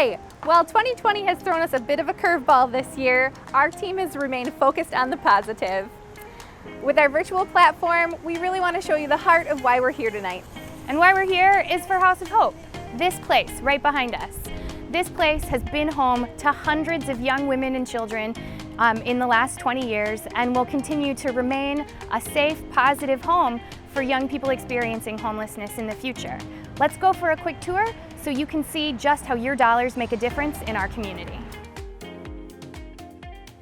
Hi! While 2020 has thrown us a bit of a curveball this year, our team has remained focused on the positive. With our virtual platform, we really want to show you the heart of why we're here tonight. And why we're here is for House of Hope, this place right behind us. This place has been home to hundreds of young women and children in the last 20 years and will continue to remain a safe, positive home for young people experiencing homelessness in the future. Let's go for a quick tour so you can see just how your dollars make a difference in our community.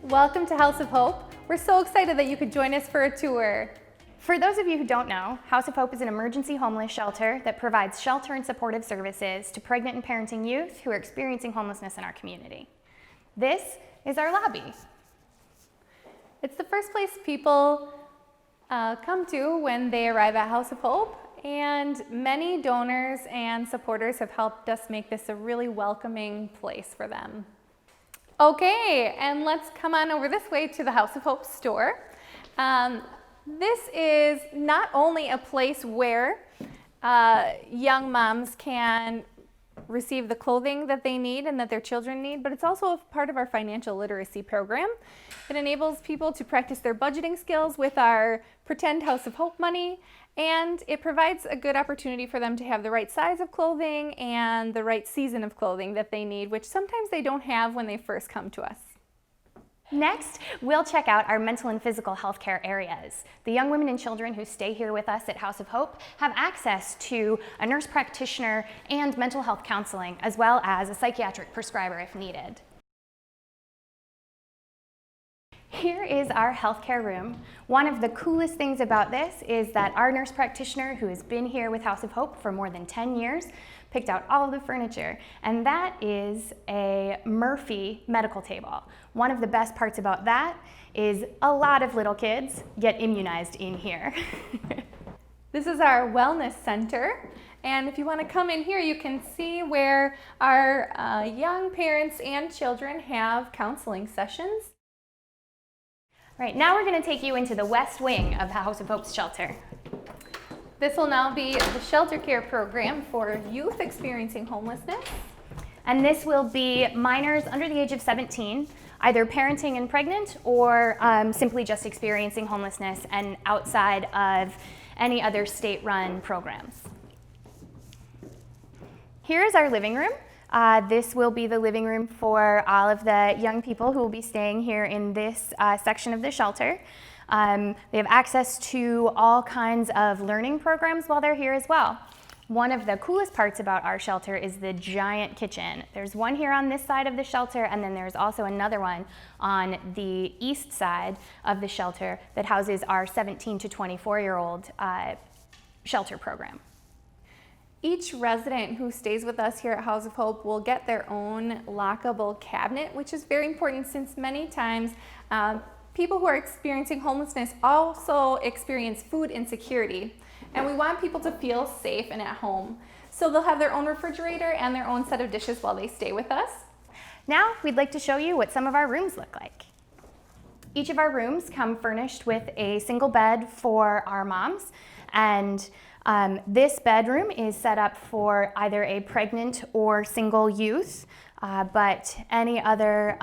Welcome to House of Hope. We're so excited that you could join us for a tour. For those of you who don't know, House of Hope is an emergency homeless shelter that provides shelter and supportive services to pregnant and parenting youth who are experiencing homelessness in our community. This is our lobby. It's the first place people come to when they arrive at House of Hope, and many donors and supporters have helped us make this a really welcoming place for them. Okay, and let's come on over this way to the House of Hope store. This is not only a place where young moms can receive the clothing that they need and that their children need, but it's also a part of our financial literacy program. It enables people to practice their budgeting skills with our Pretend House of Hope money, and it provides a good opportunity for them to have the right size of clothing and the right season of clothing that they need, which sometimes they don't have when they first come to us. Next, we'll check out our mental and physical health care areas. The young women and children who stay here with us at House of Hope have access to a nurse practitioner and mental health counseling, as well as a psychiatric prescriber if needed. Here is our healthcare room. One of the coolest things about this is that our nurse practitioner, who has been here with House of Hope for more than 10 years, picked out all of the furniture, and that is a Murphy medical table. One of the best parts about that is a lot of little kids get immunized in here. This is our wellness center, and if you want to come in here, you can see where our young parents and children have counseling sessions. Right, now we're going to take you into the west wing of House of Hope's shelter. This will now be the shelter care program for youth experiencing homelessness. And this will be minors under the age of 17, either parenting and pregnant or simply just experiencing homelessness and outside of any other state-run programs. Here is our living room. This will be the living room for all of the young people who will be staying here in this section of the shelter. They have access to all kinds of learning programs while they're here as well. One of the coolest parts about our shelter is the giant kitchen. There's one here on this side of the shelter, and then there's also another one on the east side of the shelter that houses our 17 to 24-year-old shelter program. Each resident who stays with us here at House of Hope will get their own lockable cabinet, which is very important since many times people who are experiencing homelessness also experience food insecurity, and we want people to feel safe and at home. So they'll have their own refrigerator and their own set of dishes while they stay with us. Now we'd like to show you what some of our rooms look like. Each of our rooms come furnished with a single bed for our moms, and this bedroom is set up for either a pregnant or single youth, but any other,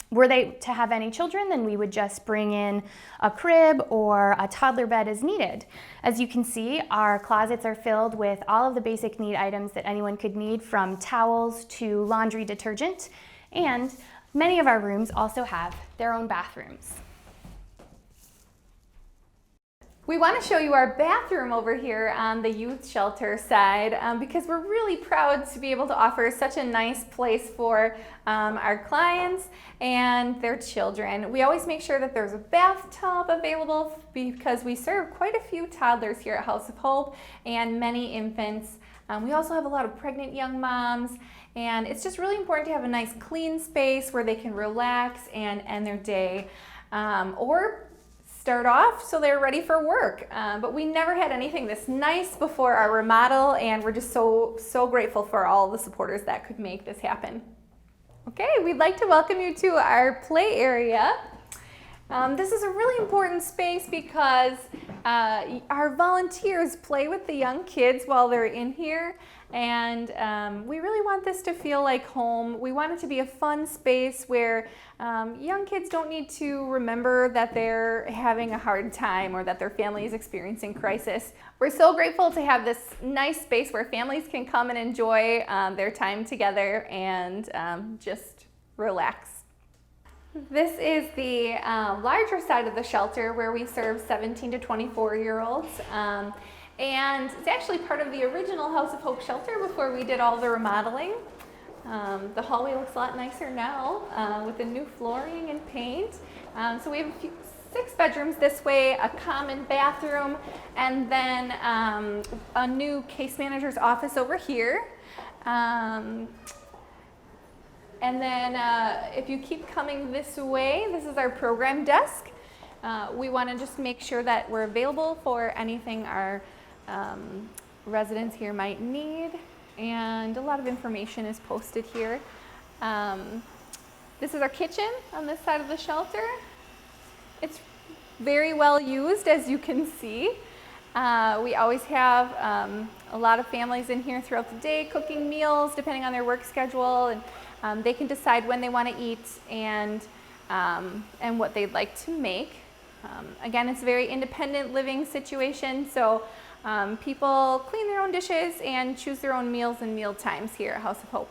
were they to have any children, then we would just bring in a crib or a toddler bed as needed. As you can see, our closets are filled with all of the basic need items that anyone could need, from towels to laundry detergent, and many of our rooms also have their own bathrooms. We want to show you our bathroom over here on the youth shelter side because we're really proud to be able to offer such a nice place for our clients and their children. We always make sure that there's a bathtub available because we serve quite a few toddlers here at House of Hope and many infants. We also have a lot of pregnant young moms, and it's just really important to have a nice clean space where they can relax and end their day or start off so they're ready for work. But we never had anything this nice before our remodel, and we're just so grateful for all the supporters that could make this happen. Okay, we'd like to welcome you to our play area. This is a really important space because our volunteers play with the young kids while they're in here, and we really want this to feel like home. We want it to be a fun space where young kids don't need to remember that they're having a hard time or that their family is experiencing crisis. We're so grateful to have this nice space where families can come and enjoy their time together and just relax. This is the larger side of the shelter where we serve 17 to 24-year-olds. And it's actually part of the original House of Hope shelter before we did all the remodeling. The hallway looks a lot nicer now with the new flooring and paint. So we have 6 bedrooms this way, a common bathroom, and then a new case manager's office over here. And then if you keep coming this way, this is our program desk. We want to just make sure that we're available for anything our residents here might need. And a lot of information is posted here. This is our kitchen on this side of the shelter. It's very well used, as you can see. We always have a lot of families in here throughout the day cooking meals depending on their work schedule, and they can decide when they want to eat and what they'd like to make. Again, it's a very independent living situation, so people clean their own dishes and choose their own meals and meal times here at House of Hope.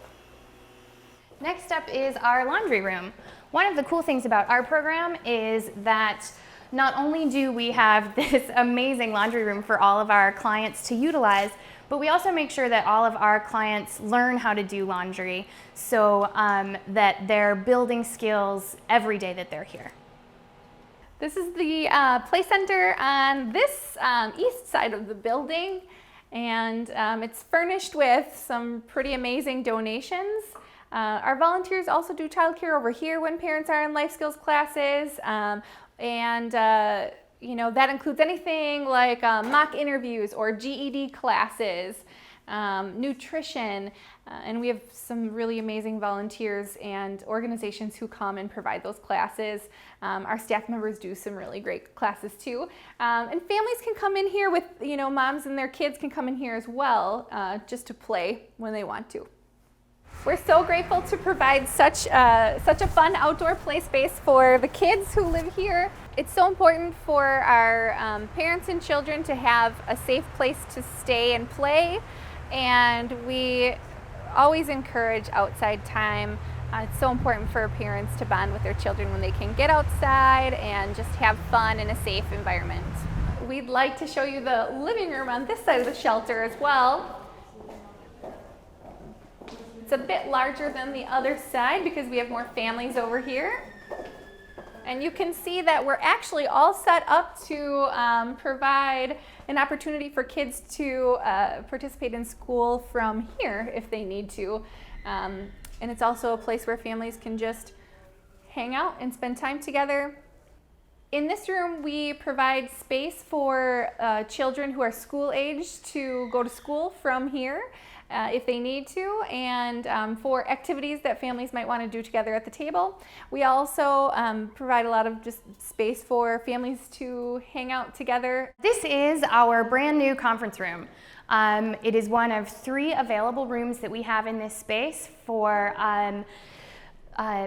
Next up is our laundry room. One of the cool things about our program is that not only do we have this amazing laundry room for all of our clients to utilize, but we also make sure that all of our clients learn how to do laundry so that they're building skills every day that they're here. This is the play center on this east side of the building, and it's furnished with some pretty amazing donations. Our volunteers also do childcare over here when parents are in life skills classes, you know, that includes anything like mock interviews or GED classes, nutrition, and we have some really amazing volunteers and organizations who come and provide those classes. Our staff members do some really great classes too. And families can come in here with, you know, moms and their kids can come in here as well, just to play when they want to. We're so grateful to provide such a fun outdoor play space for the kids who live here. It's so important for our parents and children to have a safe place to stay and play, and we always encourage outside time. It's so important for parents to bond with their children when they can get outside and just have fun in a safe environment. We'd like to show you the living room on this side of the shelter as well. It's a bit larger than the other side because we have more families over here. And you can see that we're actually all set up to provide an opportunity for kids to participate in school from here if they need to. And it's also a place where families can just hang out and spend time together. In this room, we provide space for children who are school age to go to school from here if they need to, and for activities that families might want to do together at the table. We also provide a lot of just space for families to hang out together. This is our brand new conference room. It is one of 3 available rooms that we have in this space for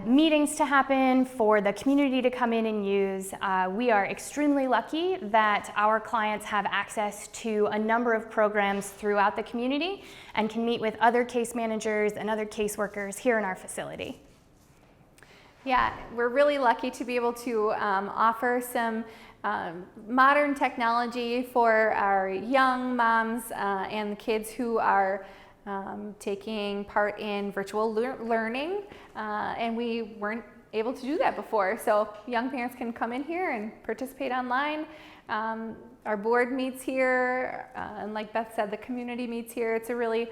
meetings to happen, for the community to come in and use. We are extremely lucky that our clients have access to a number of programs throughout the community and can meet with other case managers and other caseworkers here in our facility. Yeah, we're really lucky to be able to offer some modern technology for our young moms and the kids who are taking part in virtual learning, and we weren't able to do that before. So young parents can come in here and participate online. Our board meets here, and like Beth said, the community meets here. It's a really,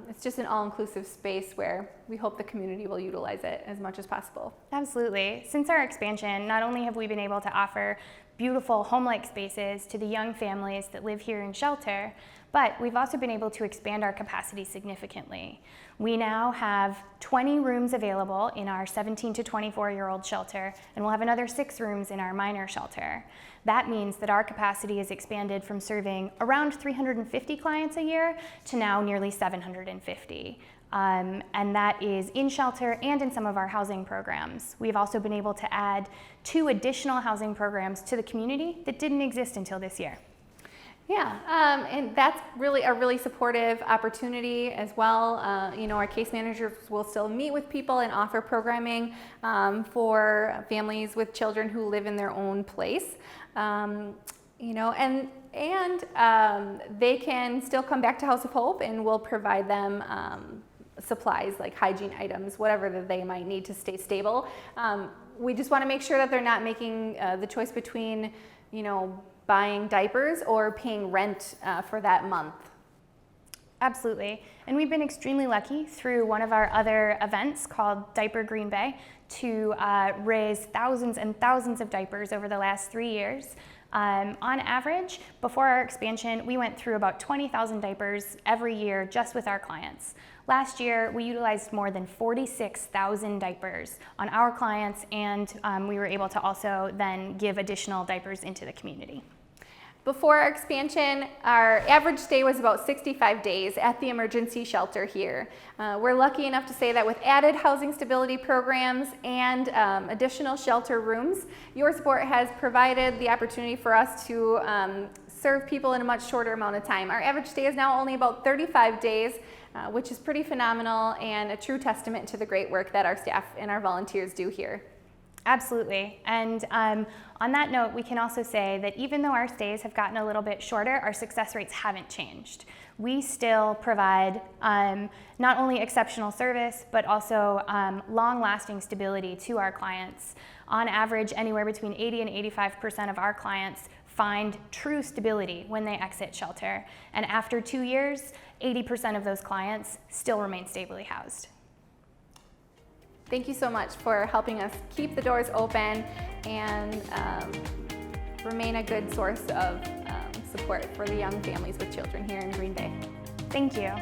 it's just an all-inclusive space where we hope the community will utilize it as much as possible. Absolutely. Since our expansion, not only have we been able to offer beautiful home-like spaces to the young families that live here in shelter, but we've also been able to expand our capacity significantly. We now have 20 rooms available in our 17 to 24-year-old shelter, and we'll have another 6 rooms in our minor shelter. That means that our capacity is expanded from serving around 350 clients a year to now nearly 750. And that is in shelter and in some of our housing programs. We've also been able to add 2 additional housing programs to the community that didn't exist until this year. Yeah, and that's really a really supportive opportunity as well. You know, our case managers will still meet with people and offer programming for families with children who live in their own place. You know, and they can still come back to House of Hope, and we'll provide them supplies like hygiene items, whatever that they might need to stay stable. We just want to make sure that they're not making the choice between, you know, buying diapers or paying rent for that month. Absolutely. And we've been extremely lucky through one of our other events called Diaper Green Bay to raise thousands and thousands of diapers over the last 3 years. On average, before our expansion, we went through about 20,000 diapers every year just with our clients. Last year, we utilized more than 46,000 diapers on our clients, and we were able to also then give additional diapers into the community. Before our expansion, our average stay was about 65 days at the emergency shelter here. We're lucky enough to say that with added housing stability programs and additional shelter rooms, Your Support has provided the opportunity for us to serve people in a much shorter amount of time. Our average stay is now only about 35 days, which is pretty phenomenal and a true testament to the great work that our staff and our volunteers do here. Absolutely. And on that note, we can also say that even though our stays have gotten a little bit shorter, our success rates haven't changed. We still provide not only exceptional service, but also long-lasting stability to our clients. On average, anywhere between 80 and 85% of our clients find true stability when they exit shelter. And after 2 years, 80% of those clients still remain stably housed. Thank you so much for helping us keep the doors open and remain a good source of support for the young families with children here in Green Bay. Thank you.